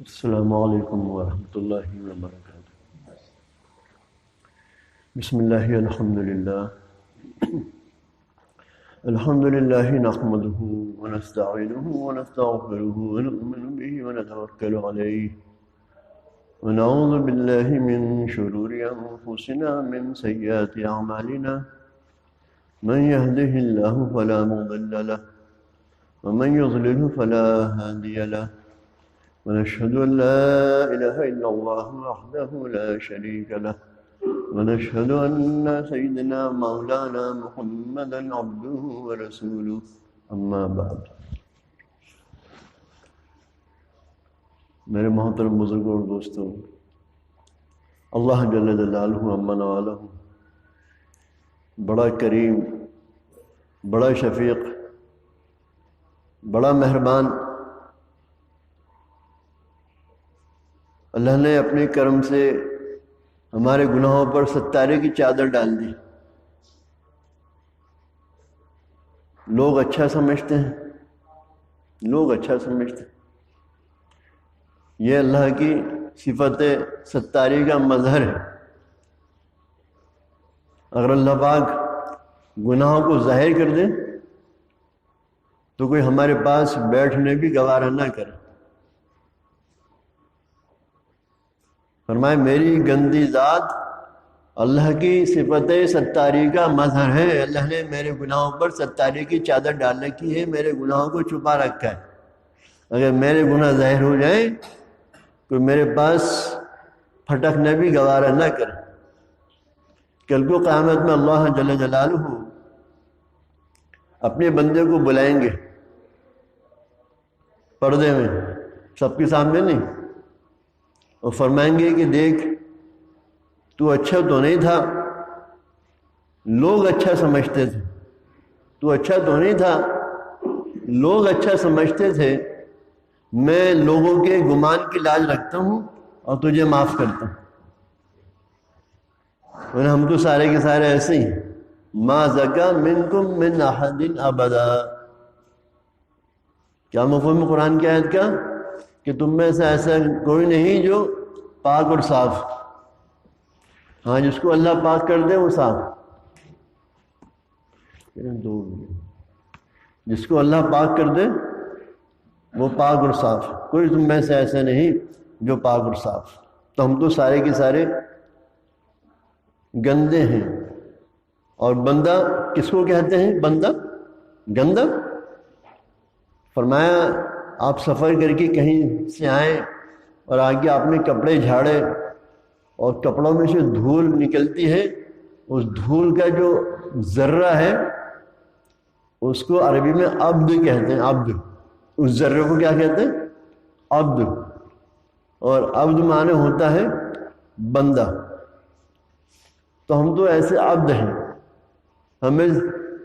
السلام علیکم ورحمۃ اللہ وبرکاتہ۔ بسم اللہ الحمد للہ نحمده ونستعینه ونستغفره ونؤمن به ونتوکل علیہ ونعوذ باللہ من شرور انفسنا من سیئات اعمالنا من يهده اللہ فلا مضل له ومن يضلل فلا هادی له ونشهد أن لا إله إلا الله وحده لا شريك له ونشهد أن سيدنا مولانا محمدا عبده ورسوله أما بعد۔ میرے محترم بزرگوں اور دوستوں، اللہ جل جلالہ امن والہ بڑا کریم، بڑا شفیق، بڑا مہربان، اللہ نے اپنے کرم سے ہمارے گناہوں پر ستارے کی چادر ڈال دی۔ لوگ اچھا سمجھتے ہیں، یہ اللہ کی صفت ستاری کا مظہر ہے۔ اگر اللہ پاک گناہوں کو ظاہر کر دے تو کوئی ہمارے پاس بیٹھنے بھی گوارہ نہ کرے۔ فرمائے میری گندی ذات اللہ کی صفت ستاری کا مظہر ہے۔ اللہ نے میرے گناہوں پر ستاری کی چادر ڈال رکھی ہے، میرے گناہوں کو چھپا رکھا ہے۔ اگر میرے گناہ ظاہر ہو جائیں تو میرے پاس پھٹکنے بھی گوارہ نہ کرے۔ کل کو قیامت میں اللہ جل جلالہ اپنے بندے کو بلائیں گے پردے میں، سب کے سامنے نہیں، اور فرمائیں گے کہ دیکھ تو اچھا تو نہیں تھا، لوگ اچھا سمجھتے تھے، تو اچھا تو نہیں تھا، لوگ اچھا سمجھتے تھے، میں لوگوں کے گمان کی لاج رکھتا ہوں اور تجھے معاف کرتا ہوں۔ اور ہم تو سارے کے سارے ایسے ہی، ما زکا منکم من احد ابدا۔ کیا مفہوم قرآن کی آیت کا؟ کہ تم میں سے ایسا کوئی نہیں جو پاک اور صاف۔ ہاں، جس کو اللہ پاک کر دے وہ صاف، جس کو اللہ پاک کر دے وہ پاک اور صاف۔ کوئی تم میں سے ایسا نہیں جو پاک اور صاف۔ تو ہم تو سارے کے سارے گندے ہیں۔ اور بندہ کس کو کہتے ہیں؟ بندہ گندا۔ فرمایا آپ سفر کر کے کہیں سے آئیں اور آگے آپ نے کپڑے جھاڑے اور کپڑوں میں سے دھول نکلتی ہے، اس دھول کا جو ذرہ ہے اس کو عربی میں عبد کہتے ہیں۔ عبد، اس ذرے کو کیا کہتے ہیں؟ عبد۔ اور عبد معنی ہوتا ہے بندہ۔ تو ہم تو ایسے عبد ہیں، ہمیں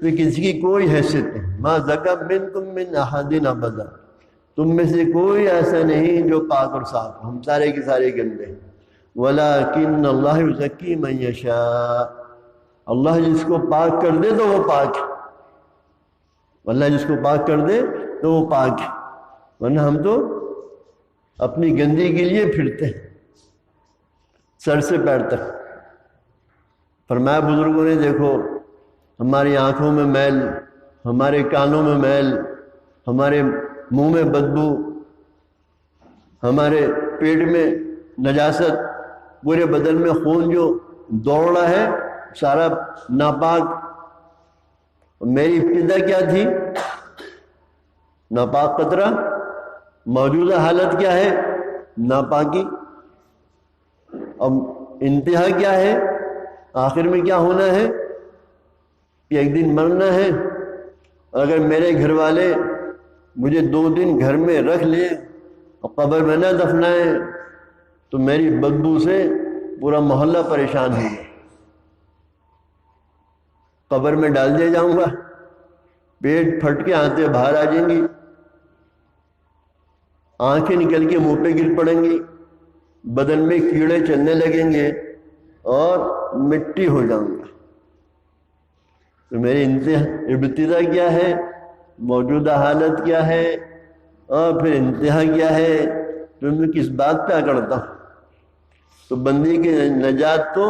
کسی کی کوئی حیثیت نہیں۔ ما زکا منکم من احد ابدا، تم میں سے کوئی ایسا نہیں جو پاک اور صاف، ہم سارے کے سارے گندے ہیں۔ وَلَٰكِنَّ اللَّهَ يُزَكِّي مَن يَشَاءُ، اللہ جس کو پاک کر دے تو وہ پاک ہے، اللہ جس کو پاک کر دے تو وہ پاک ہے، ورنہ ہم تو اپنی گندی کے لیے پھرتے ہیں سر سے پیر تک۔ فرمایا بزرگوں نے دیکھو، ہماری آنکھوں میں میل، ہمارے کانوں میں میل، ہمارے منہ میں بدبو، ہمارے پیٹ میں نجاست، پورے بدن میں خون جو دوڑ رہا ہے سارا ناپاک۔ میری ابتدا کیا تھی؟ ناپاک قطرہ۔ موجودہ حالت کیا ہے؟ ناپاکی۔ اب انتہا کیا ہے؟ آخر میں کیا ہونا ہے کہ ایک دن مرنا ہے۔ اگر میرے گھر والے مجھے 2 دن گھر میں رکھ لیں اور قبر میں نہ دفنائیں تو میری بدبو سے پورا محلہ پریشان ہوگا۔ قبر میں ڈال دیا جاؤں گا، پیٹ پھٹ کے آنتیں باہر آ جائیں گی، آنکھیں نکل کے منہ پہ گر پڑیں گی، بدن میں کیڑے چلنے لگیں گے اور مٹی ہو جاؤں گا۔ تو میری ابتدا کیا ہے، موجودہ حالت کیا ہے، اور پھر انتہا کیا ہے تو میں کس بات پہ اکڑتا ہوں. تو بندے کی نجات تو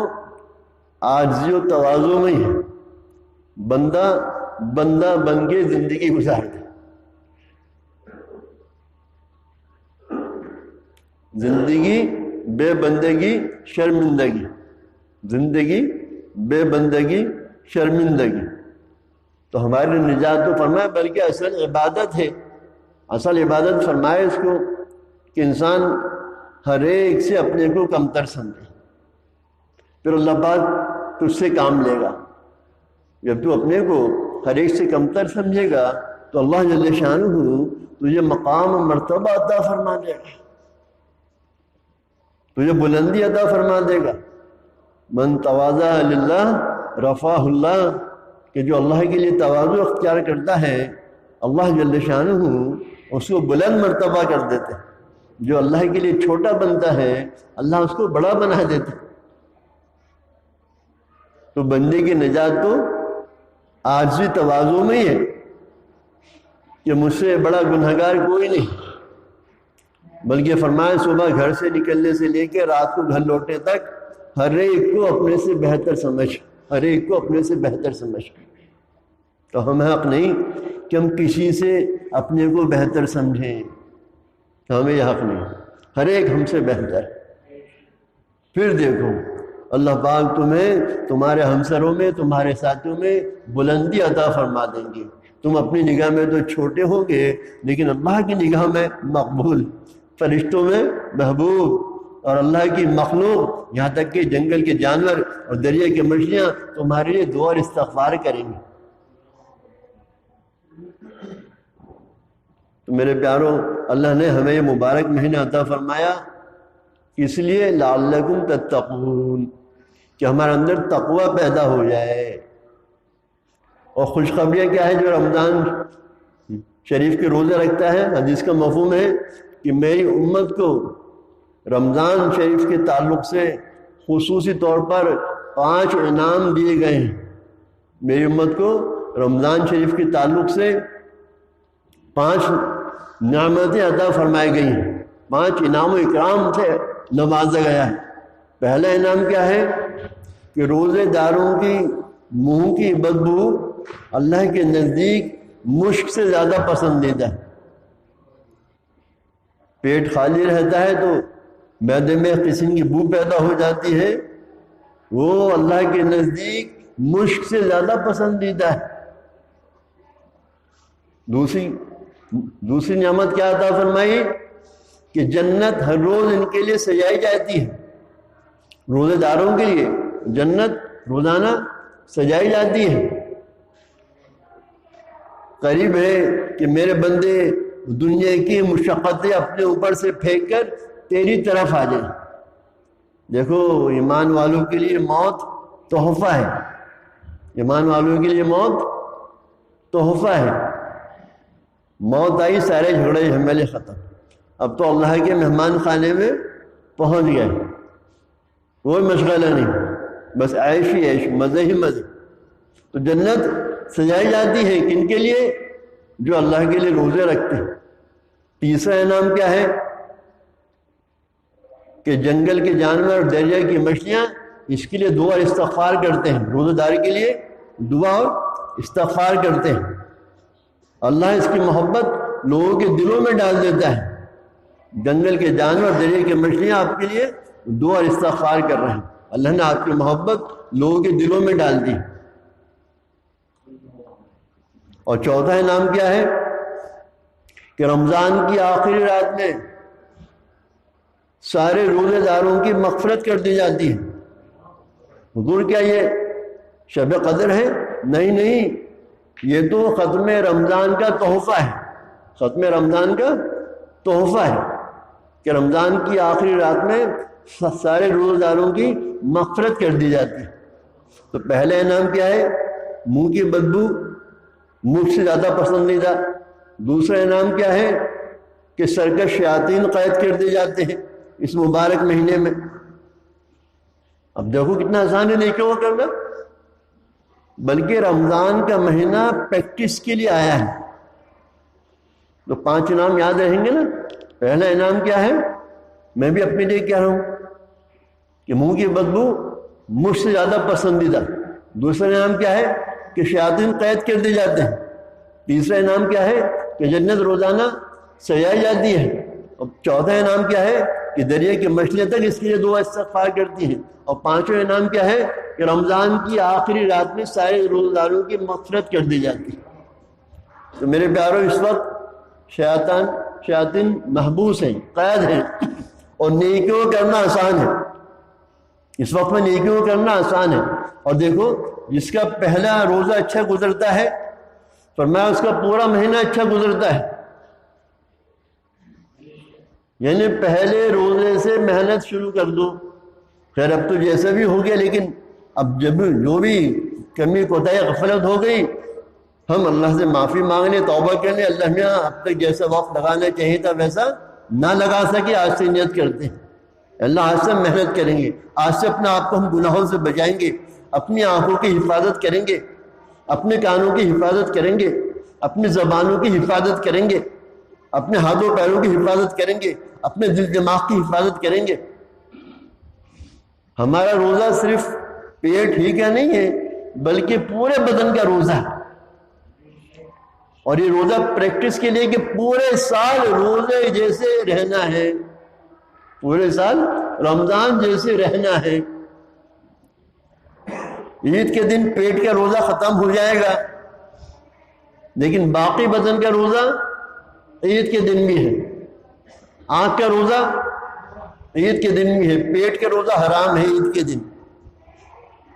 عاجزی و تواضع میں ہی ہے. بندہ بن کے زندگی گزار دے. زندگی بے بندگی شرمندگی، زندگی بے بندگی شرمندگی. تو ہماری نجات تو فرمایا بلکہ اصل عبادت ہے. اصل عبادت فرمائے اس کو کہ انسان ہر ایک سے اپنے کو کمتر سمجھے، پھر اللہ پاک تجھ سے کام لے گا. جب تو اپنے کو ہر ایک سے کمتر سمجھے گا تو اللہ جل شانہ تجھے مقام و مرتبہ عطا فرما دے گا، تجھے بلندی عطا فرما دے گا. من تواضع للہ رفعہ اللہ، کہ جو اللہ کے لیے تواضع اختیار کرتا ہے اللہ جل شانہ اس کو بلند مرتبہ کر دیتے ہیں. جو اللہ کے لیے چھوٹا بنتا ہے اللہ اس کو بڑا بنا دیتا ہے. تو بندے کی نجات تو عاجزی تواضع میں ہی ہے کہ مجھ سے بڑا گنہگار کوئی نہیں. بلکہ فرمایا صبح گھر سے نکلنے سے لے کے رات کو گھر لوٹنے تک ہر ایک کو اپنے سے بہتر سمجھ، ہر ایک کو اپنے سے بہتر سمجھ. تو ہمیں حق نہیں کہ ہم کسی سے اپنے کو بہتر سمجھیں، ہمیں یہ حق نہیں. ہر ایک ہم سے بہتر. پھر دیکھو اللہ پاک تمہیں تمہارے ہمسروں میں، تمہارے ساتھیوں میں بلندی عطا فرما دیں گے. تم اپنی نگاہ میں تو چھوٹے ہو گے لیکن اللہ کی نگاہ میں مقبول، فرشتوں میں محبوب، اور اللہ کی مخلوق یہاں تک کہ جنگل کے جانور اور دریا کی مچھلیاں تمہارے لیے دعا اور استغفار کریں گے. تو میرے پیاروں، اللہ نے ہمیں یہ مبارک مہینہ عطا فرمایا اس لیے لعلکم تتقون، کہ ہمارے اندر تقوی پیدا ہو جائے. اور خوشخبریاں کیا ہے؟ جو رمضان شریف کے روزے رکھتا ہے، حدیث کا مفہوم ہے کہ میری امت کو رمضان شریف کے تعلق سے خصوصی طور پر 5 انعام دیے گئے ہیں. میری امت کو رمضان شریف کے تعلق سے 5 نعمتیں عطا فرمائی گئی ہیں، 5 انعام و اکرام سے نوازا گیا ہے. پہلا انعام کیا ہے کہ روزے داروں کی منہ کی بدبو اللہ کے نزدیک مشک سے زیادہ پسندیدہ ہے. پیٹ خالی رہتا ہے تو معدے میں قسم کی بو پیدا ہو جاتی ہے، وہ اللہ کے نزدیک مشک سے زیادہ پسندیدہ ہے. دوسری نعمت کیا عطا فرمائی کہ جنت ہر روز ان کے لیے سجائی جاتی ہے. روزے داروں کے لیے جنت روزانہ سجائی جاتی ہے. قریب ہے کہ میرے بندے دنیا کی مشقتیں اپنے اوپر سے پھینک کر تیری طرف آ جائیں. دیکھو ایمان والوں کے لیے موت تحفہ ہے، ایمان والوں کے لیے موت تحفہ ہے. موت آئی، سارے جھگڑے جھمیلے ختم. اب تو اللہ کے مہمان خانے میں پہنچ گئے، کوئی مشغلہ نہیں، بس عیش ہی عیش، مزے ہی مزے. تو جنت سجائی جاتی ہے کن کے لیے؟ جو اللہ کے لیے روزے رکھتے ہیں. تیسرا انعام کیا ہے کہ جنگل کے جانور، دریا کی مچھلیاں اس کے لیے دعا اور استغفار کرتے ہیں. روزہ دار کے لیے دعا اور استغفار کرتے ہیں. اللہ اس کی محبت لوگوں کے دلوں میں ڈال دیتا ہے. جنگل کے جانور، دریا کی مچھلیاں آپ کے لیے دعا اور استغفار کر رہے ہیں. اللہ نے آپ کی محبت لوگوں کے دلوں میں ڈال دی. اور چوتھا انعام کیا ہے کہ رمضان کی آخری رات میں سارے روزے داروں کی مغفرت کر دی جاتی ہے. حضور کیا یہ شب قدر ہے؟ نہیں، یہ تو ختم رمضان کا تحفہ ہے. ختم رمضان کا تحفہ ہے کہ رمضان کی آخری رات میں سارے روزے داروں کی مغفرت کر دی جاتی ہے. تو پہلا انعام کیا ہے؟ منہ کی بدبو مجھ سے زیادہ پسندیدہ. دوسرا انعام کیا ہے کہ سرکش شیاطین قید کر دیے جاتے ہیں اس مبارک مہینے میں. اب دیکھو کتنا آسان ہے نیکیوں کا کرنا. بلکہ رمضان کا مہینہ پریکٹس کے لیے آیا ہے. تو 5 انعام یاد رہیں گے نا. پہلا انعام کیا ہے میں بھی اپنے لیے کہہ رہا ہوں کہ منہ کی بدبو مجھ سے زیادہ پسندیدہ۔ دوسرا انعام کیا ہے کہ شیاطین قید کر دی جاتے ہیں۔ تیسرا انعام کیا ہے کہ جنت روزانہ سجائی جاتی ہے۔ اور چوتھا انعام کیا ہے کہ دریا کی مچھلیاں تک اس کے لیے دعا استغفار کرتی ہیں۔ اور پانچواں انعام کیا ہے کہ رمضان کی آخری رات میں سارے روزداروں کی مغفرت کر دی جاتی ہے۔ تو میرے پیاروں، اس وقت شیاطین محبوس ہیں، قید ہیں، اور نیکیوں کرنا آسان ہے۔ اس وقت میں نیکیوں کرنا آسان ہے۔ اور دیکھو، جس کا پہلا روزہ اچھا گزرتا ہے فرمایا اس کا پورا مہینہ اچھا گزرتا ہے۔ یعنی پہلے روزے سے محنت شروع کر دو۔ خیر اب تو جیسا بھی ہو گیا، لیکن اب جب جو بھی کمی کوتاہی غفلت ہو گئی، ہم اللہ سے معافی مانگنے، توبہ کرنے، اللہ میاں اب تک جیسا وقت لگانا چاہیے تھا ویسا نہ لگا سکے، آج سے نیت کرتے ہیں اللہ آج سے محنت کریں گے، آج سے اپنے آپ کو ہم گناہوں سے بچائیں گے، اپنی آنکھوں کی حفاظت کریں گے، اپنے کانوں کی حفاظت کریں گے، اپنی زبانوں کی حفاظت کریں گے، اپنے ہاتھوں پیروں کی حفاظت کریں گے، اپنے دل دماغ کی حفاظت کریں گے۔ ہمارا روزہ صرف پیٹ ہی کا نہیں ہے بلکہ پورے بدن کا روزہ ہے۔ اور یہ روزہ پریکٹس کے لیے کہ پورے سال روزے جیسے رہنا ہے، پورے سال رمضان جیسے رہنا ہے۔ عید کے دن پیٹ کا روزہ ختم ہو جائے گا، لیکن باقی بدن کا روزہ عید کے دن بھی ہے۔ آنکھ کا روزہ عید کے دن بھی ہے، پیٹ کا روزہ حرام ہے عید کے دن۔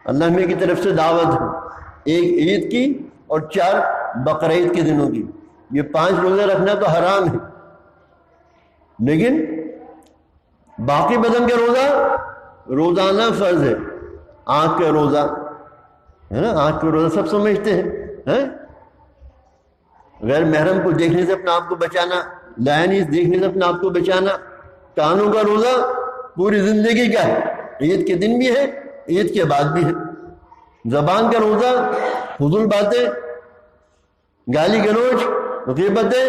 اللہ میں کی طرف سے دعوت ہے، ایک عید کی اور 4 بقرعید کے دنوں کی۔ یہ 5 روزے رکھنا تو حرام ہے، لیکن باقی بدن کا روزہ روزانہ فرض ہے۔ آنکھ کا روزہ ہے نا، آنکھ کا روزہ سب سمجھتے ہیں، غیر محرم کو دیکھنے سے اپنے آپ کو بچانا، لائنیز دیکھنے سے اپنے آپ کو بچانا۔ کانوں کا روزہ پوری زندگی کا ہے، عید کے دن بھی ہے، عید کے بعد بھی ہے۔ زبان کا روزہ فضول باتیں، گالی گلوچ، غیبتیں،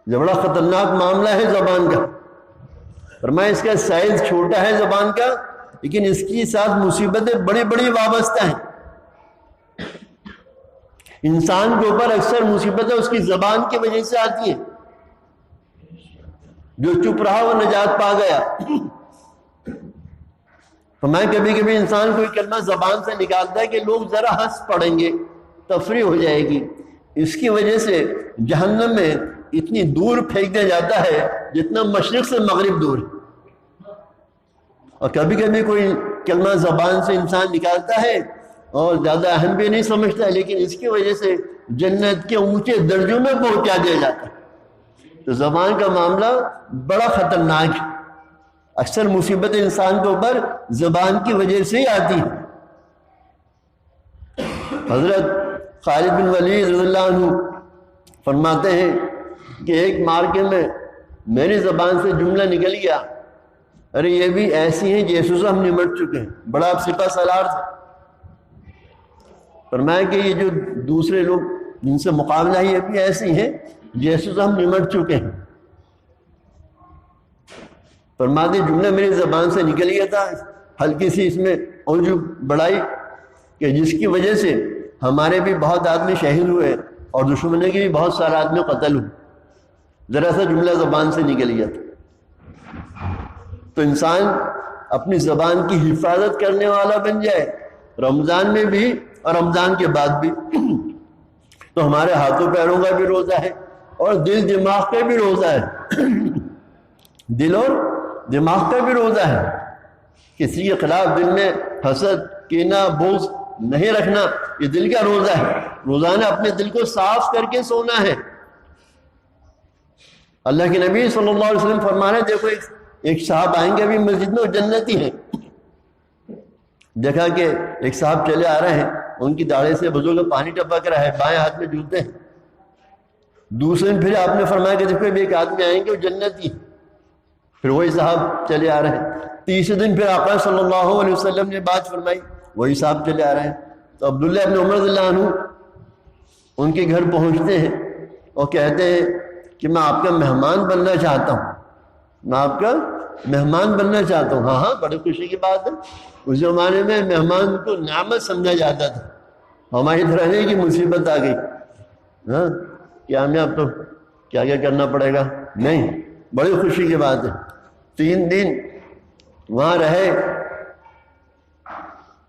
یہ بڑا خطرناک معاملہ ہے زبان کا۔ فرمایا اس کا سائز چھوٹا ہے زبان کا، لیکن اس کی ساتھ مصیبتیں بڑی بڑی وابستہ ہیں۔ انسان کے اوپر اکثر مصیبتیں اس کی زبان کی وجہ سے آتی ہیں۔ جو چپ رہا وہ نجات پا گیا۔ فرمایا کبھی کبھی انسان کوئی کلمہ زبان سے نکالتا ہے کہ لوگ ذرا ہنس پڑیں گے، تفریح ہو جائے گی، اس کی وجہ سے جہنم میں اتنی دور پھینک دیا جاتا ہے جتنا مشرق سے مغرب دور ہے۔ اور کبھی کبھی کوئی کلمہ زبان سے انسان نکالتا ہے اور زیادہ اہم بھی نہیں سمجھتا ہے، لیکن اس کی وجہ سے جنت کے اونچے درجوں میں پہنچا دیا جاتا ہے۔ تو زبان کا معاملہ بڑا خطرناک ہے۔ اکثر مصیبت انسان کے اوپر زبان کی وجہ سے ہی آتی ہے۔ حضرت خالد بن ولید رضی اللہ عنہ فرماتے ہیں کہ ایک مارکے میں میری زبان سے جملہ نکل گیا، ارے یہ بھی ایسی ہیں جیسے سے ہم نمٹ چکے ہیں۔ بڑا سپہ سالار تھا۔ فرمایا کہ یہ جو دوسرے لوگ جن سے مقابلہ ہے یہ بھی ایسی ہیں جیسے سے ہم نمٹ چکے ہیں۔ فرماتے جملہ میری زبان سے نکل گیا تھا، ہلکی سی اس میں اوجو بڑھائی کہ جس کی وجہ سے ہمارے بھی بہت آدمی شہید ہوئے اور دشمنوں کے بھی بہت سارے آدمی قتل ہوئے۔ ذرا سا جملہ زبان سے نکل گیا تھا۔ تو انسان اپنی زبان کی حفاظت کرنے والا بن جائے، رمضان میں بھی اور رمضان کے بعد بھی۔ تو ہمارے ہاتھوں پیروں کا بھی روزہ ہے اور دل دماغ کا بھی روزہ ہے۔ دل اور دماغ کا بھی روزہ ہے۔ کسی کے خلاف دل میں حسد، کینہ، بغض نہیں رکھنا، یہ دل کا روزہ ہے۔ روزانہ اپنے دل کو صاف کر کے سونا ہے۔ اللہ کے نبی صلی اللہ علیہ وسلم فرما رہے ہیں، دیکھو ایک صاحب آئیں گے ابھی مسجد میں، وہ جنتی ہیں۔ دیکھا کہ ایک صاحب چلے آ رہے ہیں، ان کی داڑھی سے بزرگ پانی ٹپک رہا ہے، بائیں ہاتھ میں جوتے ہیں۔ دوسرے دن پھر آپ نے فرمایا کہ دیکھو ایک آدمی آئیں گے وہ جنتی، پھر وہی صاحب چلے آ رہے ہیں۔ تیسرے دن پھر آقا صلی اللہ علیہ وسلم نے بات فرمائی، وہی صاحب چلے آ رہے ہیں۔ تو عبداللہ ابن عمر رضی اللہ عنہ ان کے گھر پہنچتے ہیں اور کہتے ہیں کہ میں آپ کا مہمان بننا چاہتا ہوں۔ میں آپ کا مہمان بننا چاہتا ہوں۔ ہاں ہاں، بڑی خوشی کی بات ہے۔ اس زمانے میں مہمان کو نعمت سمجھا جاتا تھا، ہماری طرح نہیں کہ مصیبت آ گئی، ہاں کیا ہمیں اب تو کیا کیا کرنا پڑے گا، نہیں، بڑی خوشی کی بات ہے۔ 3 دن وہاں رہے،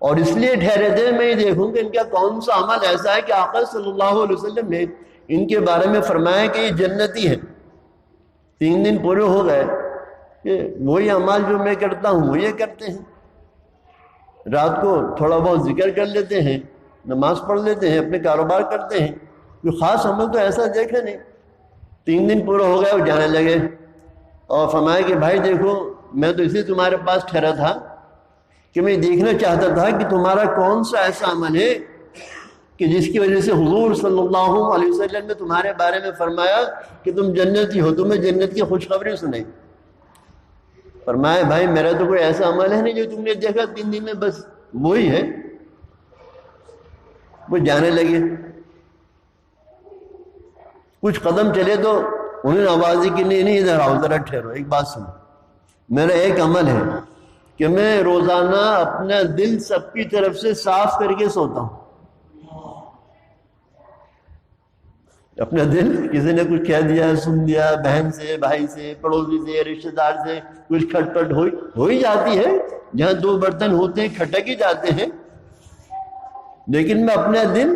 اور اس لیے ٹھہرے تھے میں یہ دیکھوں کہ ان کا کون سا عمل ایسا ہے کہ آقا صلی اللہ علیہ وسلم نے ان کے بارے میں فرمایا کہ یہ جنتی ہے۔ 3 دن پورے ہو گئے کہ وہی اعمال جو میں کرتا ہوں وہ یہ کرتے ہیں، رات کو تھوڑا بہت ذکر کر لیتے ہیں، نماز پڑھ لیتے ہیں، اپنے کاروبار کرتے ہیں، کوئی خاص عمل تو ایسا دیکھا نہیں۔ 3 دن پورے ہو گئے، وہ جانے لگے اور فرمایا کہ بھائی دیکھو، میں تو اسی تمہارے پاس ٹھہرا تھا کہ میں دیکھنا چاہتا تھا کہ تمہارا کون سا ایسا عمل ہے کہ جس کی وجہ سے حضور صلی اللہ علیہ وسلم نے تمہارے بارے میں فرمایا کہ تم جنتی ہو، تمہیں جنت کی خوشخبری سنائی۔ فرمایا بھائی میرا تو کوئی ایسا عمل ہے نہیں جو تم نے دیکھا 3 دن میں، بس وہی ہے۔ وہ جانے لگے، کچھ قدم چلے تو انہوں نے آواز دی کہ نہیں ادھر آؤ، ذرا ٹھہرو، ایک بات سنو، میرا ایک عمل ہے کہ میں روزانہ اپنا دل سب کی طرف سے صاف کر کے سوتا ہوں۔ اپنا دل کسی نے کچھ کہہ دیا، سن دیا، بہن سے، بھائی سے، پڑوسی سے، رشتہ دار سے کچھ کھٹ پٹ ہو ہی جاتی ہے، جہاں 2 برتن ہوتے ہیں کھٹک ہی جاتے ہیں، لیکن میں اپنا دل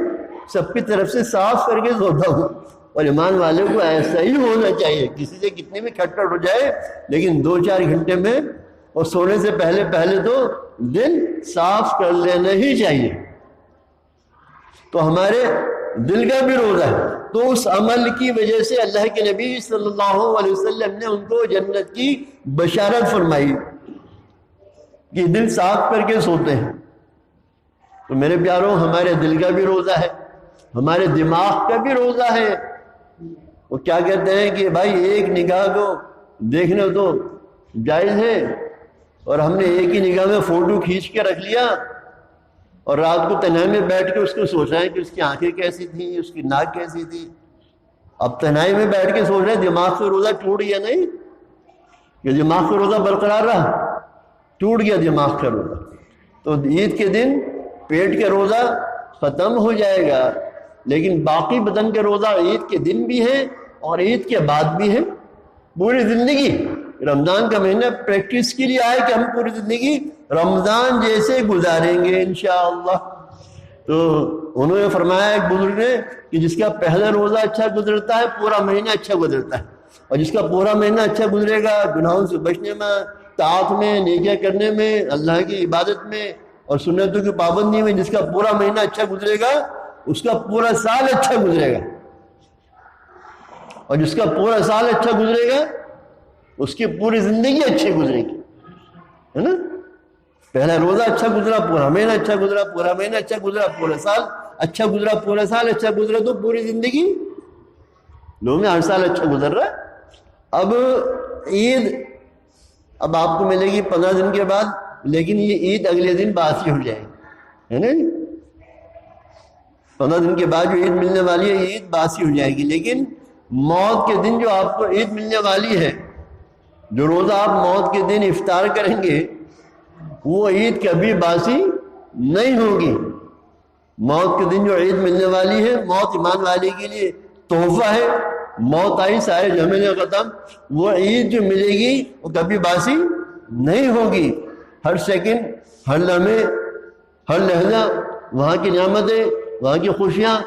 سب کی طرف سے صاف کر کے سوتا ہوں۔ اور ایمان والے کو ایسا ہی ہونا چاہیے، کسی سے کتنی بھی کھٹ پٹ ہو جائے لیکن 2-4 گھنٹے میں اور سونے سے پہلے تو دل صاف کر لینا ہی چاہیے۔ تو ہمارے دل کا بھی روزہ ہے، تو اس عمل کی وجہ سے اللہ کے نبی صلی اللہ علیہ وسلم نے ان کو جنت کی بشارت فرمائی کہ دل صاف کر کے سوتے ہیں۔ تو میرے پیاروں، ہمارے دل کا بھی روزہ ہے، ہمارے دماغ کا بھی روزہ ہے۔ وہ کیا کہتے ہیں کہ بھائی ایک نگاہ کو دیکھنا تو جائز ہے، اور ہم نے ایک ہی نگاہ میں فوٹو کھینچ کے رکھ لیا اور رات کو تنہائی میں بیٹھ کے اس کو سوچ رہے ہیں کہ اس کی آنکھیں کیسی تھیں، اس کی ناک کیسی تھی۔ اب تنہائی میں بیٹھ کے سوچ رہے ہیں دماغ سے روزہ ٹوٹ گیا، نہیں کہ دماغ کا روزہ برقرار رہا، ٹوٹ گیا دماغ کا روزہ۔ تو عید کے دن پیٹ کا روزہ ختم ہو جائے گا، لیکن باقی بدن کے روزہ عید کے دن بھی ہے اور عید کے بعد بھی ہے، پوری زندگی۔ رمضان کا مہینہ پریکٹس کے لیے آئے کہ ہم پوری زندگی رمضان جیسے گزاریں گے انشاءاللہ۔ تو انہوں نے فرمایا ایک بزرگ نے کہ جس کا پہلا روزہ اچھا گزرتا ہے پورا مہینہ اچھا گزرتا ہے، اور جس کا پورا مہینہ اچھا گزرے گا گناہوں سے بچنے میں، طاعت میں، نیکیاں کرنے میں، اللہ کی عبادت میں اور سنتوں کی پابندی میں، جس کا پورا مہینہ اچھا گزرے گا اس کا پورا سال اچھا گزرے گا، اور جس کا پورا سال اچھا گزرے گا اس کی پوری زندگی اچھی گزرے گی، ہے نا۔ پہلا روزہ اچھا گزرا، پورا مہینہ اچھا گزرا، پورا مہینہ اچھا گزرا، پورا سال اچھا گزرا، پورا سال اچھا گزرا، تو پوری زندگی لوگوں میں ہر سال اچھا گزر رہا ہے۔ اب عید اب آپ کو ملے گی 15 دن کے بعد، لیکن یہ عید اگلے دن باسی ہو جائے گی، ہے نا۔ 15 دن کے بعد جو عید ملنے والی ہے عید باسی ہو جائے گی، لیکن موت کے دن جو آپ کو عید ملنے والی ہے، جو روزہ آپ موت کے دن افطار کریں گے، وہ عید کبھی باسی نہیں ہوگی۔ موت کے دن جو عید ملنے والی ہے، موت ایمان والے کے لیے تحفہ ہے، موت آئی سارے جھمیلے ختم، وہ عید جو ملے گی وہ کبھی باسی نہیں ہوگی۔ ہر سیکنڈ، ہر لمحے، ہر لہجہ وہاں کی نعمتیں، وہاں کی خوشیاں،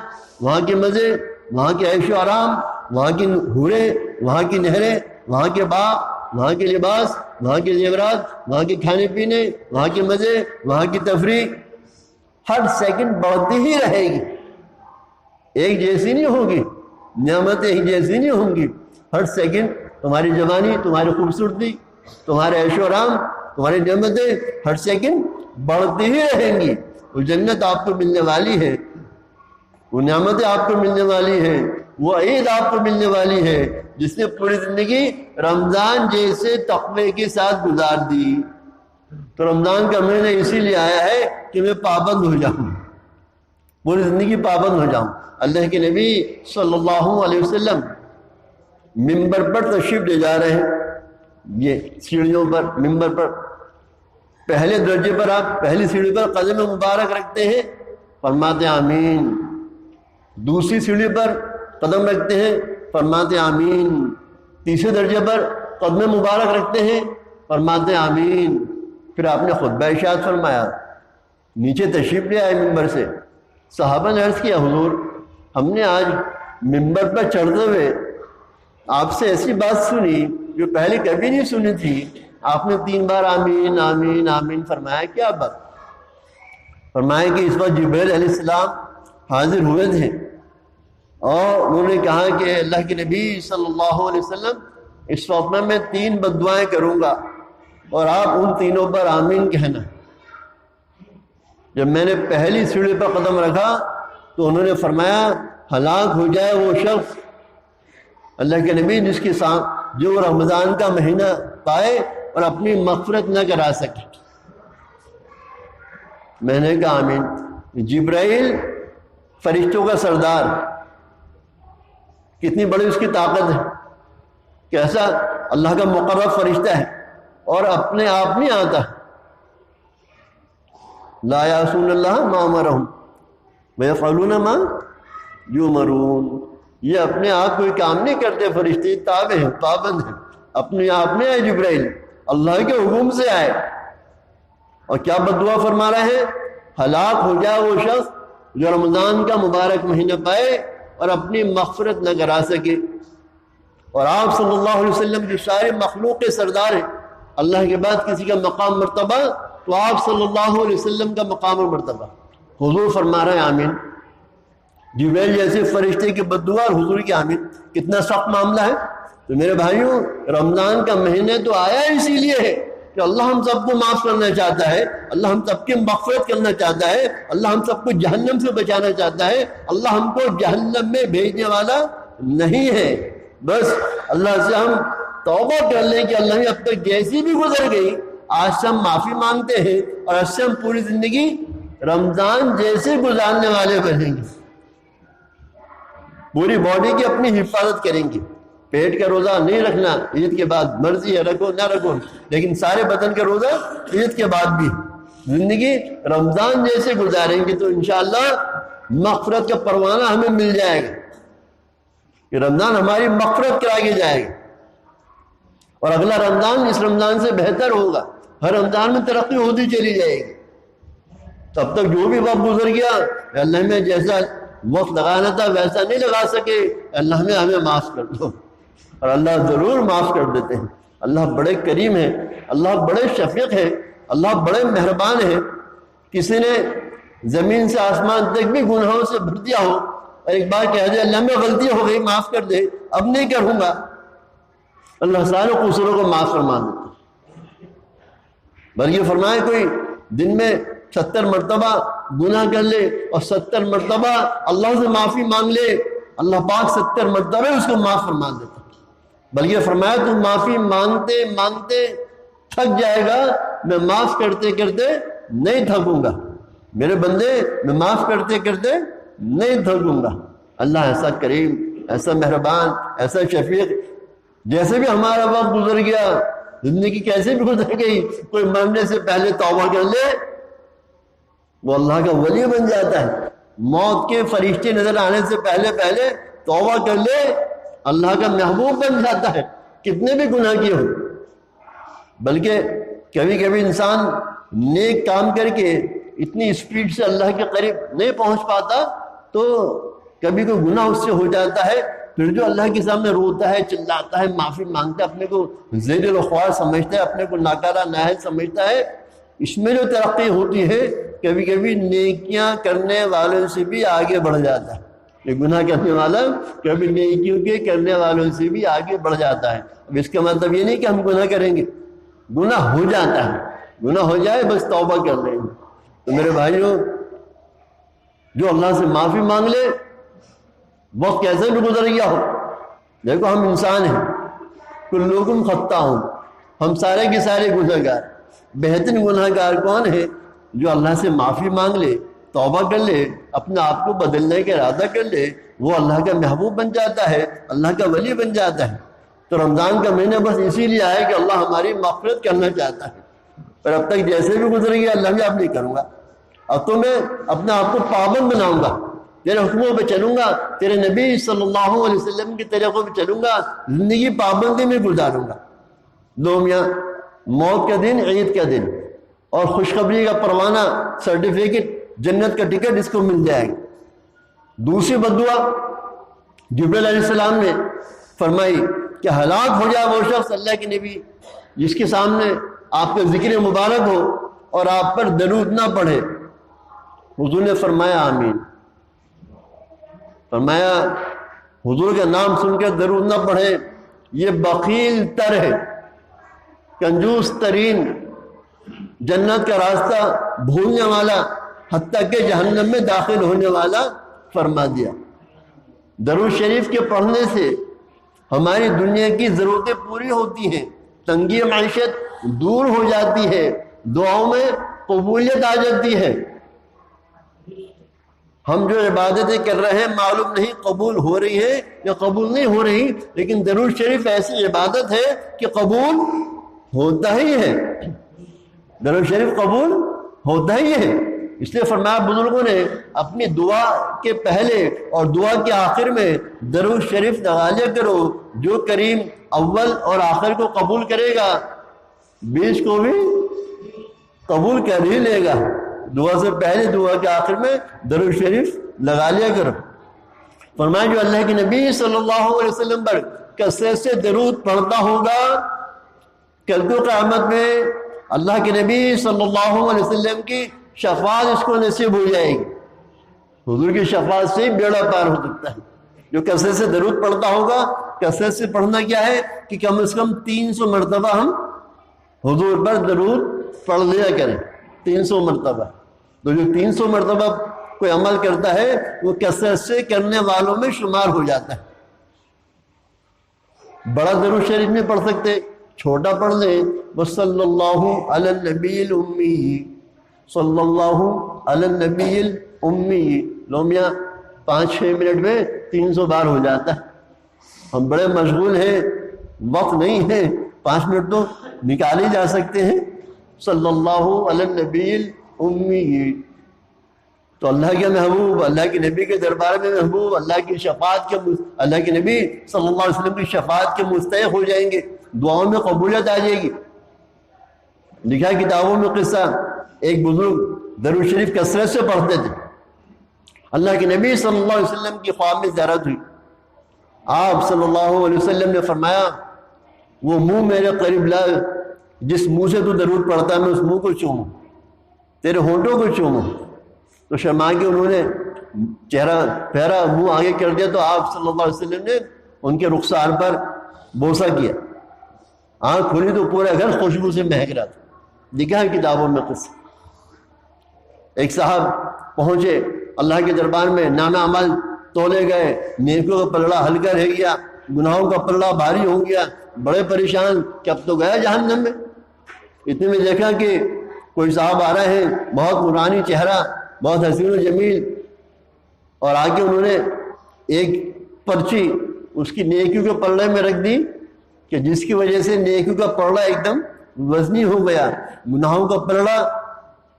وہاں کے مزے، وہاں کے عیش و آرام، وہاں کی حوریں، وہاں کی نہریں، وہاں کے باغ، وہاں کے لباس، وہاں کے زیورات، وہاں کے کھانے پینے، وہاں کے مزے، وہاں کی تفریح، ہر سیکنڈ بڑھتی ہی رہے گی، ایک جیسی نہیں ہوگی، نعمتیں ایک جیسی نہیں ہوں گی۔ ہر سیکنڈ تمہاری جوانی، تمہاری خوبصورتی، تمہارے عیش و آرام، تمہاری نعمتیں ہر سیکنڈ بڑھتی ہی رہیں گی۔ وہ جنت آپ کو ملنے والی ہے، وہ نعمتیں آپ کو ملنے والی ہیں، وہ عید آپ کو ملنے والی ہے جس نے پوری زندگی رمضان جیسے تقوی کے ساتھ گزار دی۔ تو رمضان کا مہینہ اسی لیے آیا ہے کہ میں پابند ہو جاؤں، پوری زندگی پابند ہو جاؤں۔ اللہ کے نبی صلی اللہ علیہ وسلم منبر پر تشریف لے جا رہے ہیں، یہ سیڑھیوں پر ممبر پر پہلے درجے پر آپ پہلی سیڑھی پر قدم مبارک رکھتے ہیں، فرماتے ہیں آمین. دوسری سیڑھی پر قدم رکھتے ہیں، فرماتے ہیں آمین. تیسرے درجے پر قدم مبارک رکھتے ہیں، فرماتے ہیں آمین. پھر آپ نے خطبہ ارشاد فرمایا، نیچے تشریف لے آئے ممبر سے. صحابہ نے عرض کیا حضور ہم نے آج ممبر پر چڑھتے ہوئے آپ سے ایسی بات سنی جو پہلے کبھی نہیں سنی تھی. آپ نے 3 بار آمین آمین آمین فرمایا، کیا بات؟ فرمایا کہ اس وقت جبریل علیہ السلام حاضر ہوئے تھے اور انہوں نے کہا کہ اللہ کے نبی صلی اللہ علیہ وسلم اس وقت میں 3 بد دعائیں کروں گا اور آپ ان تینوں پر آمین کہنا. جب میں نے پہلی سیڑھی پر قدم رکھا تو انہوں نے فرمایا ہلاک ہو جائے وہ شخص اللہ کے نبی جس کے ساتھ جو رمضان کا مہینہ پائے اور اپنی مغفرت نہ کرا سکے. میں نے کہا آمین. جبرائیل فرشتوں کا سردار، کتنی بڑی اس کی طاقت ہے، کیسا اللہ کا مقرر فرشتہ ہے اور اپنے آپ نہیں آتا. لا یعصون اللہ ما امرہم ویفعلون ما یؤمرون. یہ اپنے آپ کوئی کام نہیں کرتے، فرشتے تابع ہیں، پابند ہیں. اپنے آپ میں آئے جبرائیل، اللہ کے حکم سے آئے اور کیا بد دعا فرما رہے ہیں؟ ہلاک ہو جائے وہ شخص جو رمضان کا مبارک مہینہ پائے اور اپنی مغفرت نہ کرا سکے. اور آپ صلی اللہ علیہ وسلم جو سارے مخلوق کے سردار ہیں، اللہ کے بعد کسی کا مقام مرتبہ تو آپ صلی اللہ علیہ وسلم کا مقام اور مرتبہ. حضور فرما رہے ہیں آمین. جبریل جیسے فرشتے کی بد دعا اور حضور کی آمین، کتنا سخت معاملہ ہے. تو میرے بھائیوں رمضان کا مہینہ تو آیا اسی لیے ہے کہ اللہ ہم سب کو معاف کرنا چاہتا ہے، اللہ ہم سب کی مغفرت کرنا چاہتا ہے، اللہ ہم سب کو جہنم سے بچانا چاہتا ہے. اللہ ہم کو جہنم میں بھیجنے والا نہیں ہے. بس اللہ سے ہم توبہ کر لیں کہ اللہ اب تک جیسی بھی گزر گئی آج سے ہم معافی مانگتے ہیں اور آج سے ہم پوری زندگی رمضان جیسے گزارنے والے بنیں گے. پوری باڈی کی اپنی حفاظت کریں گے. پیٹ کا روزہ نہیں رکھنا، عید کے بعد مرضی ہے رکھو نہ رکھو، لیکن سارے بدن کا روزہ عید کے بعد بھی زندگی رمضان جیسے گزاریں گے تو انشاءاللہ مغفرت کا پروانہ ہمیں مل جائے گا کہ رمضان ہماری مغفرت کرا کے جائے گا اور اگلا رمضان اس رمضان سے بہتر ہوگا. ہر رمضان میں ترقی ہوتی چلی جائے گی. تب تک جو بھی وقت گزر گیا اللہ میں جیسا وقت لگانا تھا ویسا نہیں لگا سکے، اللہ میں ہمیں معاف کر دو. اور اللہ ضرور معاف کر دیتے ہیں. اللہ بڑے کریم ہے، اللہ بڑے شفیق ہے، اللہ بڑے مہربان ہے. کسی نے زمین سے آسمان تک بھی گناہوں سے بھر دیا ہو اور ایک بار کہہ دے اللہ میں غلطی ہو گئی معاف کر دے، اب نہیں کروں گا، اللہ سارے قصوروں کو معاف فرما دیتا. بلکہ فرمائے کوئی دن میں 70 مرتبہ گناہ کر لے اور 70 مرتبہ اللہ سے معافی مانگ لے، اللہ پاک 70 مرتبہ اس کو معاف فرما دیتا. بلکہ فرمایا تم معافی مانگتے مانگتے تھک جائے گا، میں معاف کرتے کرتے نہیں تھکوں گا. میرے بندے میں معاف کرتے کرتے نہیں تھکوں گا. اللہ ایسا کریم، ایسا مہربان، ایسا شفیق. جیسے بھی ہمارا وقت گزر گیا، زندگی کیسے بھی گزر گئی، کوئی مرنے سے پہلے توبہ کر لے وہ اللہ کا ولی بن جاتا ہے. موت کے فرشتے نظر آنے سے پہلے پہلے توبہ کر لے اللہ کا محبوب بن جاتا ہے، کتنے بھی گناہ کیے ہو. بلکہ کبھی کبھی انسان نیک کام کر کے اتنی اسپیڈ سے اللہ کے قریب نہیں پہنچ پاتا تو کبھی کوئی گناہ اس سے ہو جاتا ہے، پھر جو اللہ کے سامنے روتا ہے، چلاتا ہے، معافی مانگتا ہے، اپنے کو زیر الخوار سمجھتا ہے، اپنے کو ناکارہ نااہل سمجھتا ہے. اس میں جو ترقی ہوتی ہے کبھی کبھی نیکیاں کرنے والوں سے بھی آگے بڑھ جاتا ہے. یہ گناہ کرنے والا کبھی نیکیوں کے کرنے والوں سے بھی آگے بڑھ جاتا ہے. اب اس کا مطلب یہ نہیں کہ ہم گناہ کریں گے، گناہ ہو جاتا ہے، گناہ ہو جائے بس توبہ کر لیں. تو میرے بھائیوں جو اللہ سے معافی مانگ لے وقت کیسے بھی گزر گیا ہو. دیکھو ہم انسان ہیں، کلکم خطاؤن، ہم سارے کے سارے گناہ گار. بہترین گناہ گار کون ہے؟ جو اللہ سے معافی مانگ لے، توبہ کر لے، اپنے آپ کو بدلنے کا ارادہ کر لے، وہ اللہ کا محبوب بن جاتا ہے، اللہ کا ولی بن جاتا ہے. تو رمضان کا مہینہ بس اسی لیے آیا کہ اللہ ہماری مغفرت کرنا چاہتا ہے، پر اب تک جیسے بھی گزرے گا اللہ بھی اب نہیں کروں گا، اب تو میں اپنے آپ کو پابند بناؤں گا، تیرے حکموں پہ چلوں گا، تیرے نبی صلی اللہ علیہ وسلم کے طریقوں پہ چلوں گا، زندگی پابندی میں گزاروں گا۔ دو میاں موت کا دن، عید کا دن، اور خوشخبری کا پروانہ، سرٹیفکیٹ، جنت کا ٹکٹ اس کو مل جائے گا۔ دوسری بددعا جبرائیل علیہ السلام نے فرمائی کہ ہلاک ہو جائے وہ شخص اللہ کے نبی جس کے سامنے آپ کا ذکر مبارک ہو اور آپ پر درود نہ پڑھے۔ حضور نے فرمایا آمین، فرمایا حضور کا نام سن کر درود نہ پڑھے یہ بخیل تر ہے، کنجوس ترین، جنت کا راستہ بھولنے والا، حتیٰ کہ جہنم میں داخل ہونے والا فرما دیا۔ درود شریف کے پڑھنے سے ہماری دنیا کی ضرورتیں پوری ہوتی ہیں، تنگی معیشت دور ہو جاتی ہے، دعاؤں میں قبولیت آ جاتی ہے۔ ہم جو عبادتیں کر رہے ہیں معلوم نہیں قبول ہو رہی ہے یا قبول نہیں ہو رہی، لیکن درود شریف ایسی عبادت ہے کہ قبول ہوتا ہی ہے، درود شریف قبول ہوتا ہی ہے۔ اس لیے فرمایا بزرگوں نے اپنی دعا کے پہلے اور دعا کے آخر میں درود شریف لگا لیا کرو، جو کریم اول اور آخر کو قبول کرے گا بیچ کو بھی قبول کر ہی لے گا۔ دعا سے پہلے دعا کے آخر میں درود شریف لگا لیا کرو۔ فرمایا جو اللہ کے نبی صلی اللہ علیہ وسلم پر کثرت سے درود پڑھتا ہوگا، کل کو قیامت میں اللہ کے نبی صلی اللہ علیہ وسلم کی شفاعت اس کو نصیب ہو جائے گی۔ حضور کی شفاعت سے ہی بیڑا پار ہو سکتا ہے۔ جو کثرت سے درود پڑھتا ہوگا، کثرت سے پڑھنا کیا ہے کہ کم از کم 300 مرتبہ ہم حضور پر درود پڑھ لیا کریں، 300 مرتبہ۔ تو جو 300 مرتبہ کوئی عمل کرتا ہے وہ کثرت سے کرنے والوں میں شمار ہو جاتا ہے۔ بڑا درود شریف نہیں پڑھ سکتے، چھوٹا پڑھ لیں، وصلی اللہ علی النبی الامی، صلی اللہ علی النبی الامی۔ لو میاں 5-6 منٹ میں 300 بار ہو جاتا ہے۔ ہم بڑے مشغول ہیں، وقت نہیں ہے، 5 منٹ تو نکال ہی جا سکتے ہیں۔ صلی اللہ علی النبی الامی، تو اللہ کے محبوب، اللہ کے نبی کے دربار میں محبوب، اللہ کی شفاعت کے، اللہ کے نبی صلی اللہ علیہ وسلم کی شفاعت کے مستحق ہو جائیں گے، دعاؤں میں قبولیت آ جائے گی۔ لکھا کتابوں میں قصہ، ایک بزرگ درود شریف کثرت سے پڑھتے تھے، اللہ کے نبی صلی اللہ علیہ وسلم کی خواب میں زیارت ہوئی، آپ صلی اللہ علیہ وسلم نے فرمایا وہ منہ میرے قریب لا جس منہ سے تو درود پڑھتا ہے میں اس منہ کو چوموں، تیرے ہونٹوں کو چوموں۔ تو شرما کے انہوں نے چہرہ پھیرا، منہ آگے کر دیا، تو آپ صلی اللہ علیہ وسلم نے ان کے رخسار پر بوسہ کیا، آنکھ کھلی تو پورا گھر خوشبو سے مہک رہا تھا۔ لکھا ہے کتابوں میں قصہ۔ ایک صاحب پہنچے اللہ کے دربار میں، نام عمل تولے گئے، نیکیوں کا پلڑا ہلکا رہ گیا، گناہوں کا پلڑا بھاری ہو گیا، بڑے پریشان کہ اب تو گیا جہنم میں۔ اتنے میں دیکھا کہ کوئی صاحب آ رہے ہیں، بہت نورانی چہرہ، بہت حسین و جمیل، اور آگے انہوں نے ایک پرچی اس کی نیکیوں کے پلڑے میں رکھ دی کہ جس کی وجہ سے نیکیوں کا پلڑا ایک دم وزنی ہو گیا، گناہوں کا پلڑا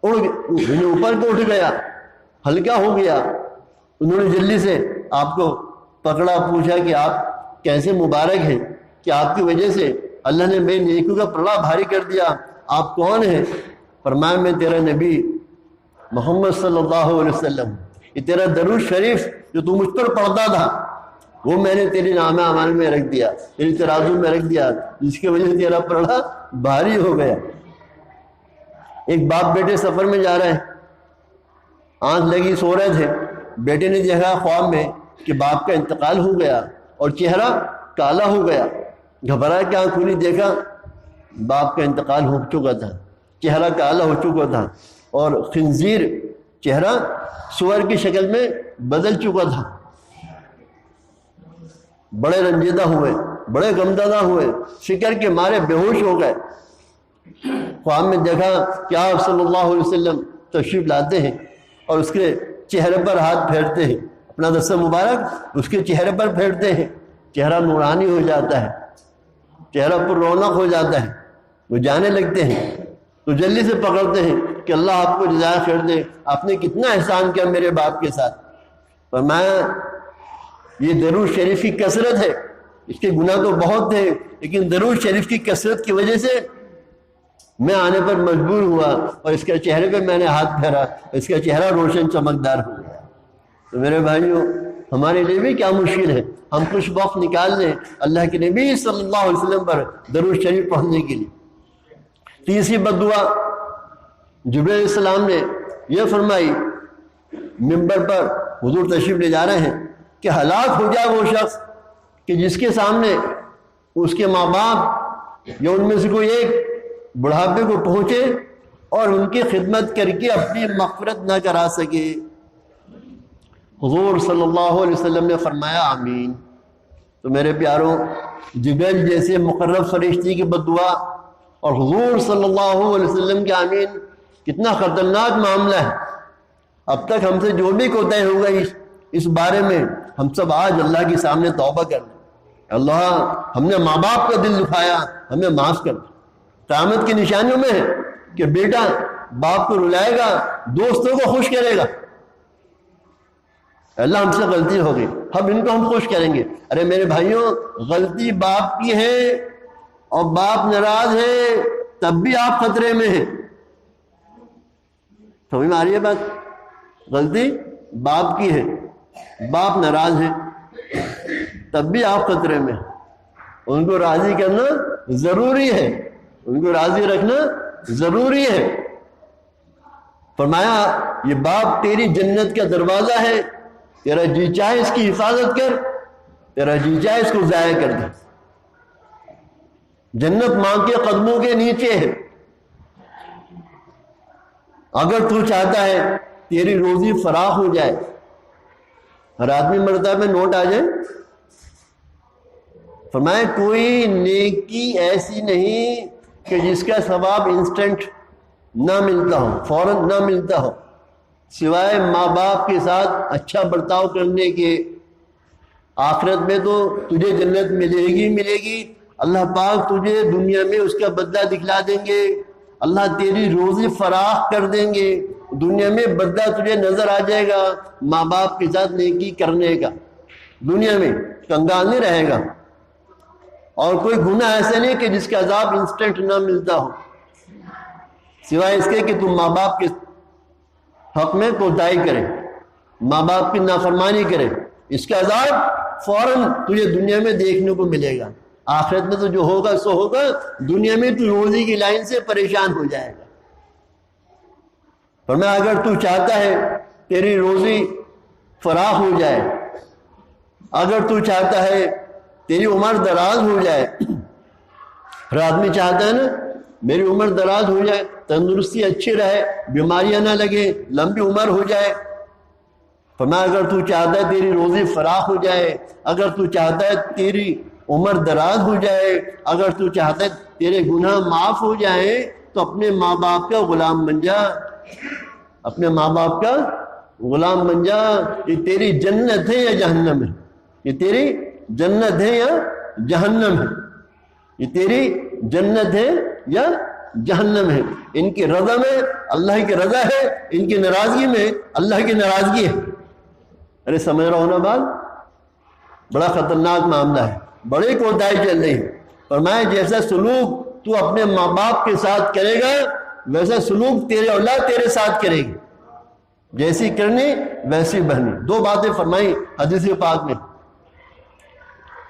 اوپر کو اٹھ گیا، ہلکا ہو گیا۔ انہوں نے جلدی سے آپ کو پکڑا، پوچھا کہ آپ کیسے مبارک ہیں کہ آپ کی وجہ سے اللہ نے میری نیکیوں کا پلڑا بھاری کر دیا، آپ کون ہیں؟ فرمایا میں تیرا نبی محمد صلی اللہ علیہ وسلم، یہ تیرا درود شریف جو تو مجھ پر پڑھتا تھا وہ میں نے تیری نام اعمال میں رکھ دیا، تیری ترازو میں رکھ دیا، جس کی وجہ سے تیرا پلڑا بھاری ہو گیا۔ ایک باپ بیٹے سفر میں جا رہے ہیں، آنکھ لگی سو رہے تھے، بیٹے نے دیکھا خواب میں کہ باپ کا انتقال ہو گیا اور چہرہ کالا ہو گیا، گھبرا کے آنکھ کھلی، دیکھا باپ کا انتقال ہو چکا تھا، چہرہ کالا ہو چکا تھا اور خنزیر چہرہ سور کی شکل میں بدل چکا تھا۔ بڑے رنجیدہ ہوئے، بڑے غمزدہ ہوئے، فکر کے مارے بے ہوش ہو گئے۔ خواب میں دیکھا کہ آپ صلی اللہ علیہ وسلم تشریف لاتے ہیں اور اس کے چہرے پر ہاتھ پھیرتے ہیں، اپنا دستہ مبارک اس کے چہرے پر پھیرتے ہیں، چہرہ نورانی ہو جاتا ہے۔ چہرہ پر رونق ہو جاتا ہے، وہ جانے لگتے ہیں تو جلدی سے پکڑتے ہیں کہ اللہ آپ کو جزائے خیر دے، آپ نے کتنا احسان کیا میرے باپ کے ساتھ۔ فرمایا یہ درود شریف کی کثرت ہے، اس کے گناہ تو بہت تھے لیکن درود شریف کی کثرت کی وجہ سے میں آنے پر مجبور ہوا اور اس کے چہرے پہ میں نے ہاتھ پھیرا، اس کا چہرہ روشن چمکدار ہو گیا۔ تو میرے بھائیوں، ہمارے لیے بھی کیا مشکل ہے، ہم کچھ وقت نکال لیں اللہ کے نبی صلی اللہ علیہ وسلم پر درود شریف پڑھنے کے لیے۔ تیسری بددعا جبرائیل علیہ السلام نے یہ فرمائی، منبر پر حضور تشریف لے جا رہے ہیں کہ ہلاک ہو جائے وہ شخص کہ جس کے سامنے اس کے ماں باپ یا ان میں سے کوئی ایک بڑھاپے کو پہنچے اور ان کی خدمت کر کے اپنی مغفرت نہ کرا سکے۔ حضور صلی اللہ علیہ وسلم نے فرمایا آمین۔ تو میرے پیاروں، جبریل جیسے مقرب فرشتے کی بددعا اور حضور صلی اللہ علیہ وسلم کے آمین، کتنا خطرناک معاملہ ہے۔ اب تک ہم سے جو بھی کوتاہی ہو گئی اس بارے میں، ہم سب آج اللہ کے سامنے توبہ کر لیں۔ اللہ، ہم نے ماں باپ کا دل دکھایا، ہمیں معاف کر۔ قیامت کی نشانیوں میں ہے کہ بیٹا باپ کو رلائے گا، دوستوں کو خوش کرے گا، اللہ ہم سے غلطی ہو گئی، اب ان کو ہم خوش کریں گے۔ ارے میرے بھائیوں، غلطی باپ کی ہے اور باپ ناراض ہے تب بھی آپ خطرے میں ہیں۔ سمجھ میں آ رہی ہے بات؟ غلطی باپ کی ہے، باپ ناراض ہے تب بھی آپ خطرے میں ہیں۔ ان کو راضی کرنا ضروری ہے، ان کو راضی رکھنا ضروری ہے۔ فرمایا یہ باپ تیری جنت کا دروازہ ہے، تیرا جی چاہے اس کی حفاظت کر، تیرا جی چاہے اس کو ضائع کر دے۔ جنت ماں کے قدموں کے نیچے ہے۔ اگر تو چاہتا ہے تیری روزی فراخ ہو جائے، ہر آدمی مرتبہ میں نوٹ آ جائے، فرمایا کوئی نیکی ایسی نہیں کہ جس کا ثواب انسٹنٹ نہ ملتا ہو، فوراً نہ ملتا ہو، سوائے ماں باپ کے ساتھ اچھا برتاؤ کرنے کے۔ آخرت میں تو تجھے جنت ملے گی، اللہ پاک تجھے دنیا میں اس کا بدلہ دکھلا دیں گے، اللہ تیری روزی فراخ کر دیں گے، دنیا میں بدلہ تجھے نظر آ جائے گا ماں باپ کے ساتھ نیکی کرنے کا، دنیا میں کنگال نہیں رہے گا۔ اور کوئی گناہ ایسا نہیں کہ جس کا عذاب انسٹنٹ نہ ملتا ہو، سوائے اس کے کہ تم ماں باپ کے حق میں کوتاہی کرے، ماں باپ کی نافرمانی کرے، اس کا عذاب فوراً تجھے دنیا میں دیکھنے کو ملے گا۔ آخرت میں تو جو ہوگا سو ہوگا، دنیا میں تو روزی کی لائن سے پریشان ہو جائے گا۔ فرمایا اگر تو چاہتا ہے تیری روزی فراخ ہو جائے، اگر تو چاہتا ہے تیری عمر دراز ہو جائے، ہر آدمی چاہتا ہے نا میری عمر دراز ہو جائے، تندرستی اچھی رہے، بیماریاں نہ لگے، لمبی عمر ہو جائے۔ فرمایا اگر تو چاہتا ہے تیری روزی فراخ ہو جائے، اگر تو چاہتا ہے تیری عمر دراز ہو جائے، اگر تو چاہتا ہے تیرے گناہ معاف ہو جائے، تو اپنے ماں باپ کا غلام بن جا، اپنے ماں باپ کا غلام بن جا۔ یہ تیری جنت ہے یا جہنم ہے؟ یہ تیری جنت ہے یا جہنم ہے؟ یہ تیری جنت ہے یا جہنم ہے؟ ان کی رضا میں اللہ کی رضا ہے، ان کی ناراضگی میں اللہ کی ناراضگی ہے۔ ارے سمجھ رہا ہو نا بات؟ بڑا خطرناک معاملہ ہے، بڑی کوتاہی چل رہی ہے۔ فرمایا جیسا سلوک تو اپنے ماں باپ کے ساتھ کرے گا، ویسا سلوک تیرے اولاد تیرے ساتھ کرے گی، جیسی کرنی ویسی بہنی۔ دو باتیں فرمائی حدیث پاک میں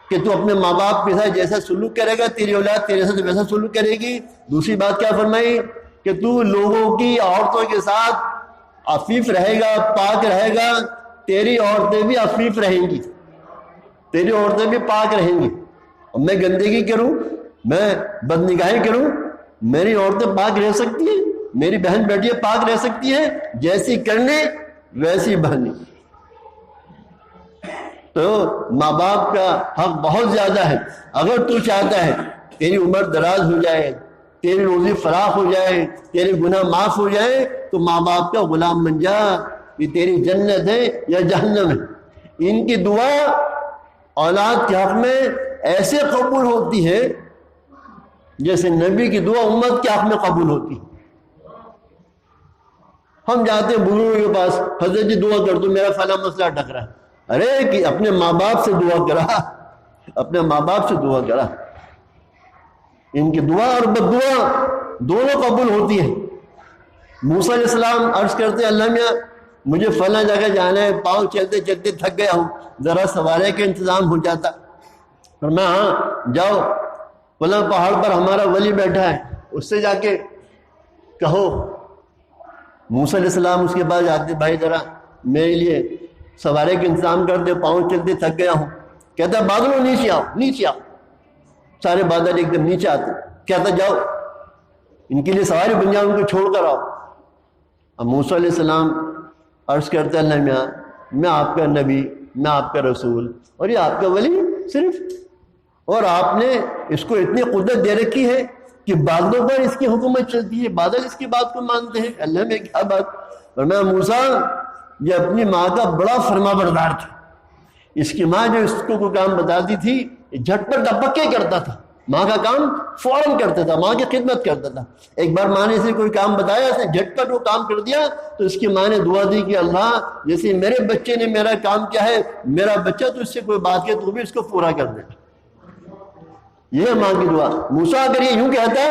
کہ تو اپنے ماں باپ کے ساتھ جیسا سلوک کرے گا، تیری اولاد تیرے ساتھ ویسا سلوک کرے گی۔ دوسری بات کیا فرمائی کہ تو لوگوں کی عورتوں کے ساتھ عفیف رہے گا، پاک رہے گا، تیری عورتیں بھی عفیف رہیں گی، تیری عورتیں بھی پاک رہیں گی۔ اور میں گندگی کروں، میں بدنگاہی کروں، میری عورتیں پاک رہ سکتی ہیں، میری بہن بیٹیاں پاک رہ سکتی ہیں، جیسی کرنی ویسی بہنی۔ تو ماں باپ کا حق بہت زیادہ ہے۔ اگر تو چاہتا ہے تیری عمر دراز ہو جائے، تیری روزی فراخ ہو جائے، تیرے گناہ معاف ہو جائے، تو ماں باپ کا غلام بن جا۔ یہ تیری جنت ہے یا جہنم ہے۔ ان کی دعا اولاد کے حق میں ایسے قبول ہوتی ہے جیسے نبی کی دعا امت کے حق میں قبول ہوتی. ہم جاتے ہیں بزرگوں کے پاس, حضرت جی دعا کر دو میرا فلاں مسئلہ اٹک رہا ہے. ارے کہ اپنے ماں باپ سے دعا کرا, اپنے ماں باپ سے دعا کرا. ان کی دعا اور بد دعا دونوں قبول ہوتی ہے. موسیٰ علیہ السلام عرض کرتے اللہ میاں مجھے فلاں جگہ جانا ہے, پاؤں چلتے چلتے تھک گیا ہوں, ذرا سوارے کا انتظام ہو جاتا. اور میں ہاں جاؤ, فلاں پہاڑ پر ہمارا ولی بیٹھا ہے, اس سے جا کے کہو. موسیٰ علیہ السلام اس کے بعد جاتے, بھائی ذرا میرے لیے سوارے کا انتظام کر دے, پاؤں چلتے تھک گیا ہوں. کہتا بادلوں نیچے آؤ, نیچے آؤ. سارے بادل ایک دم نیچے آتے. کہتا جاؤ ان کے لیے سواری بن جاؤ, ان کو چھوڑ کر آؤ. اب موسیٰ علیہ السلام عرض کرتے اللہ میاں میں آپ کا نبی, میں آپ کا رسول اور یہ آپ کا ولی صرف, اور آپ نے اس کو اتنی قدرت دے رکھی ہے کہ بادلوں پر اس کی حکومت چلتی ہے, بادل اس کی بات کو مانتے ہیں. اللہ میں کیا بات. اور میں موسیٰ یہ اپنی ماں کا بڑا فرما بردار تھا. اس کی ماں جو اس کو کوئی کام بتاتی تھی جھٹپٹ ڈپکے کرتا تھا, ماں کا کام فوراً کرتا تھا, ماں کی خدمت کرتا تھا. ایک بار ماں نے اسے کوئی کام بتایا, اس نے جھٹپٹ وہ کام کر دیا, تو اس کی ماں نے دعا دی کہ اللہ جیسے میرے بچے نے میرا کام کیا ہے, میرا بچہ تو اس سے کوئی بات کیا تو بھی اس کو پورا کر دے. یہ ماں کی دعا. موسیٰ اگر یہ یوں کہتا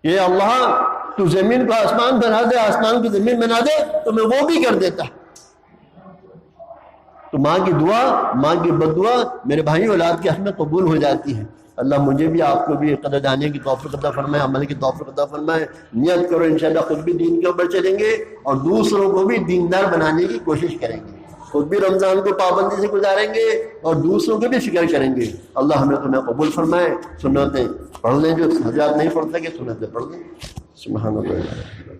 کہ اللہ تو زمین کو آسمان بنا دے, آسمان کو زمین بنا دے, تو میں وہ بھی کر دیتا. تو ماں کی دعا, ماں کی بد دعا میرے بھائی اولاد کے حق میں قبول ہو جاتی ہے. اللہ مجھے بھی آپ کو بھی قدر جانے کی توفیق عطا فرمائے, عمل کی توفیق عطا فرمائے. نیت کرو انشاءاللہ خود بھی دین کے اوپر چلیں گے اور دوسروں کو بھی دیندار بنانے کی کوشش کریں گے. خود بھی رمضان کو پابندی سے گزاریں گے اور دوسروں کو بھی فکر کریں گے. اللہ ہمیں تمہیں قبول فرمائے. سنتیں پڑھ لیں, جو حضرات نہیں پڑھ سکے سنتیں پڑھ لیں. سبحان اللہ.